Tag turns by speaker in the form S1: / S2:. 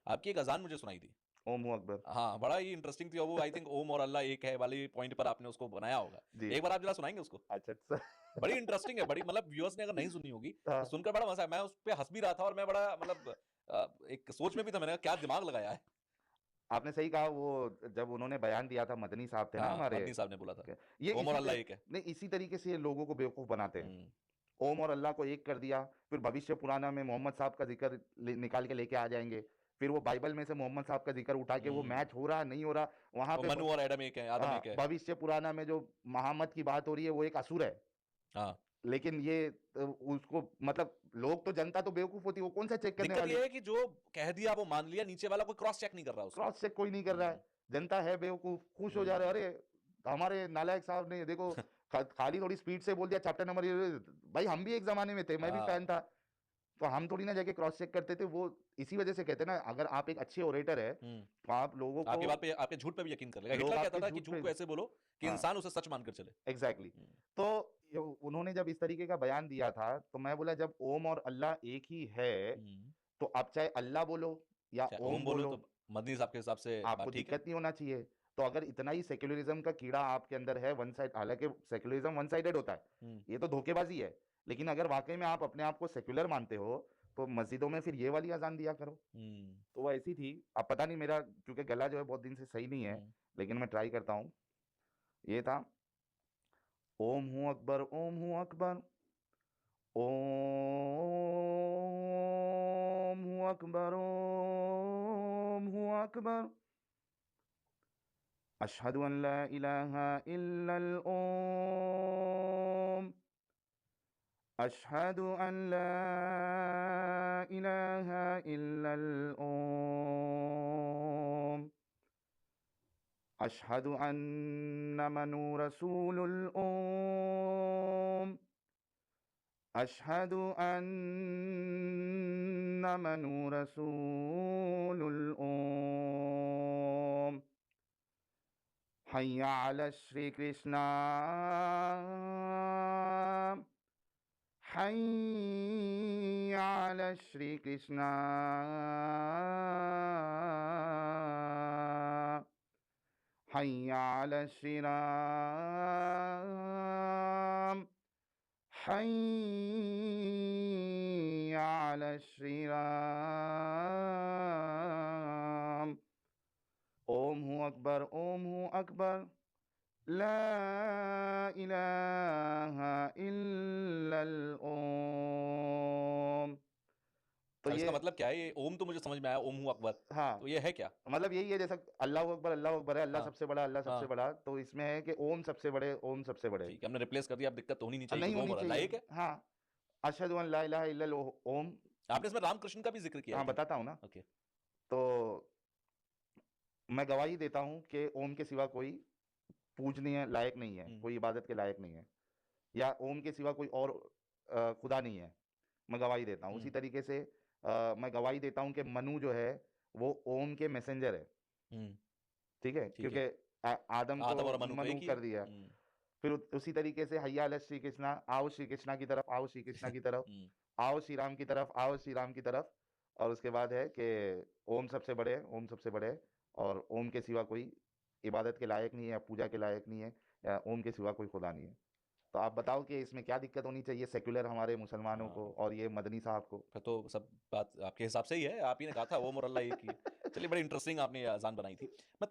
S1: आपकी एक अजान मुझे सुनाई थी।
S2: ओम हूँ अकबर।
S1: हाँ, बड़ा ही इंटरेस्टिंग थी, और वो आई थिंक ओम और अल्लाह एक है वाली पॉइंट पर आपने उसको बनाया होगा।
S2: जी।
S1: एक बार आप जरा सुनाएंगे उसको?
S2: अच्छा अच्छा।
S1: बड़ी इंटरेस्टिंग है, बड़ी मतलब व्यूअर्स ने अगर नहीं सुनी होगी तो
S2: हाँ,
S1: सुनकर बड़ा मजा है। मैं उस पे हंस भी रहा था, और मैं बड़ा मतलब एक सोच में भी था, मैंने कहा क्या दिमाग लगाया है।
S2: आपने सही कहा। वो जब उन्होंने बयान दिया था, मदनी साहब थे ना
S1: हाँ,
S2: हमारे,
S1: मदनी साहब ने बोला था
S2: ये
S1: ओम और
S2: इसी
S1: अल्लाह
S2: तरह,
S1: एक है।
S2: नहीं इसी तरीके से ये लोगों को बेवकूफ बनाते हैं।
S1: हम्म।
S2: ओम और अल्लाह को एक कर दिया, फिर भविष्य पुराना में मोहम्मद साहब का जिक्र निकाल के लेके आ जाएंगे, फिर वो बाइबल में से मोहम्मद साहब का जिक्र उठा के वो मैच हो रहा नहीं हो रहा वहां
S1: वो
S2: पे
S1: मनु और एडम एक है, आदम एक है।
S2: भविष्य पुराना में जो मोहम्मद की बात हो रही है वो एक असुर है।
S1: हाँ।
S2: लेकिन ये उसको मतलब लोग तो, जनता तो बेवकूफ होती है, वो कौन सा चेक करने
S1: दिक्कत
S2: वाली।
S1: ये है कि जो कह दिया वो मान लिया, नीचे वाला कोई क्रॉस चेक नहीं कर रहा उसको।
S2: क्रॉस चेक कोई नहीं कर रहा है। जनता है बेवकूफ, खुश हो जा रहे हैं, अरे हमारे नालायक साहब ने देखो खाली थोड़ी स्पीड से बोल दिया चैप्टर नंबर। भाई हम भी एक जमाने में थे, मैं भी फैन
S1: हाँ।
S2: था, तो हम थोड़ी ना जाके क्रॉस चेक करते थे। वो इसी वजह से कहते हैं ना, अगर आप एक अच्छे ओरेटर है तो आप लोगों को,
S1: आपकी बात पे, आपके झूठ पे भी यकीन कर लेगा।
S2: लोग
S1: हिटलर कहता
S2: आपके
S1: था कि
S2: झूठ
S1: झूठ
S2: पे,
S1: को ऐसे बोलो कि
S2: हाँ
S1: इंसान उसे सच मानकर चले।
S2: एग्जैक्टली तो उन्होंने जब इस तरीके का बयान दिया था तो मैं बोला, जब ओम और अल्लाह एक ही है तो आप चाहे अल्लाह बोलो या
S1: चाहे ओम
S2: ओम
S1: बोलो
S2: बोलो,
S1: तो मदनी साहब के हिसाब से
S2: आपको
S1: बात ठीक है।
S2: दिक्कत नहीं होना चाहिए। तो अगर इतना ही सेक्युलरिज्म का कीड़ा आपके अंदर है, वन साइड, हालांकि सेक्युलरिज्म वन साइडेड होता है, ये तो धोखेबाजी है, लेकिन अगर वाकई में आप अपने आप को सेक्युलर मानते हो तो मस्जिदों में फिर ये वाली अजान दिया करो। तो वो ऐसी थी। अब पता नहीं, मेरा क्योंकि गला जो है बहुत दिन से सही नहीं है, लेकिन मैं ट्राई करता हूँ। ये था, ओम हूँ अकबर, ओम हूँ अकबर, ओम हूँ अकबर, ओम हूँ अकबर, अशहदु अन ला इलाहा इल्लल ओम, अशहदु अन ला इलाहा इल्लल ओम, अशहदु अन्न मनु रसूलुल ओम, अशहदु अन्न मनु रसूलुल ओम, हय्या अला श्री कृष्णा, हय्या अला श्री कृष्णा, हय्या अला श्री राम, हय्या अला श्री राम। ओम हूँ अकबर, ओम हूँ अकबर, ला इलाहा इल्लल ओम। तो
S1: अब
S2: ये,
S1: इसका मतलब क्या है? ये ओम तो मुझे समझ में आया, ओम हूँ अकबर,
S2: हाँ
S1: तो ये है क्या?
S2: मतलब यही है, जैसा अल्लाह अकबर है, अल्लाह
S1: हाँ।
S2: सबसे बड़ा, अल्लाह सबसे
S1: हाँ,
S2: बड़ा, तो इसमें है कि ओम सबसे बड़े, ओम सबसे बड़े।
S1: ठीक है, हमने रिप्लेस कर दिया। अब दिक्कत तो होनी नहीं चाहिए,
S2: नहीं
S1: क्योंकि ओम
S2: होनी
S1: और अल्लाह
S2: चाहिए,
S1: एक है।
S2: हाँ। अशहदु अन ला इलाहा इल्लल ओम।
S1: आपने इसमें रामकृष्ण का भी जिक्र किया, आई
S2: हाँ
S1: थिंक।
S2: बताता हूँ ना।
S1: ओके।
S2: तो मैं गवाही देता हूँ कि ओम के सिवा कोई पूजनीय लायक नहीं है, कोई इबादत के लायक नहीं है, या ओम के सिवा कोई और खुदा नहीं है। मैं गवाही देता हूँ। उसी तरीके से मैं गवाही देता हूँ कि मनु जो है वो ओम के मैसेंजर है। ठीक है,
S1: ठीक
S2: क्योंकि
S1: है।
S2: आदम को
S1: आदम और मनु तो एक
S2: मनु
S1: ही है।
S2: कर दिया। फिर उसी तरीके से हैया अला श्री कृष्णा, आओ श्री कृष्णा की तरफ, आओ श्री कृष्णा की तरफ, आओ श्री राम की तरफ, आओ श्री राम की तरफ। और उसके बाद है कि ओम सबसे बड़े हैं, ओम सबसे बड़े हैं, और ओम के सिवा कोई इबादत के लायक नहीं है, या पूजा के लायक नहीं है, या ओम के सिवा कोई खुदा नहीं है। तो आप बताओ कि इसमें क्या दिक्कत होनी चाहिए सेक्युलर हमारे मुसलमानों को
S1: हाँ,
S2: और ये मदनी साहब को।
S1: फिर तो सब बात आपके हिसाब से ही है। आप ही ने कहा था ओम और अल्लाह एक ही है। चलिए, बड़ी इंटरेस्टिंग आपने ये अजान बनाई थी। मैं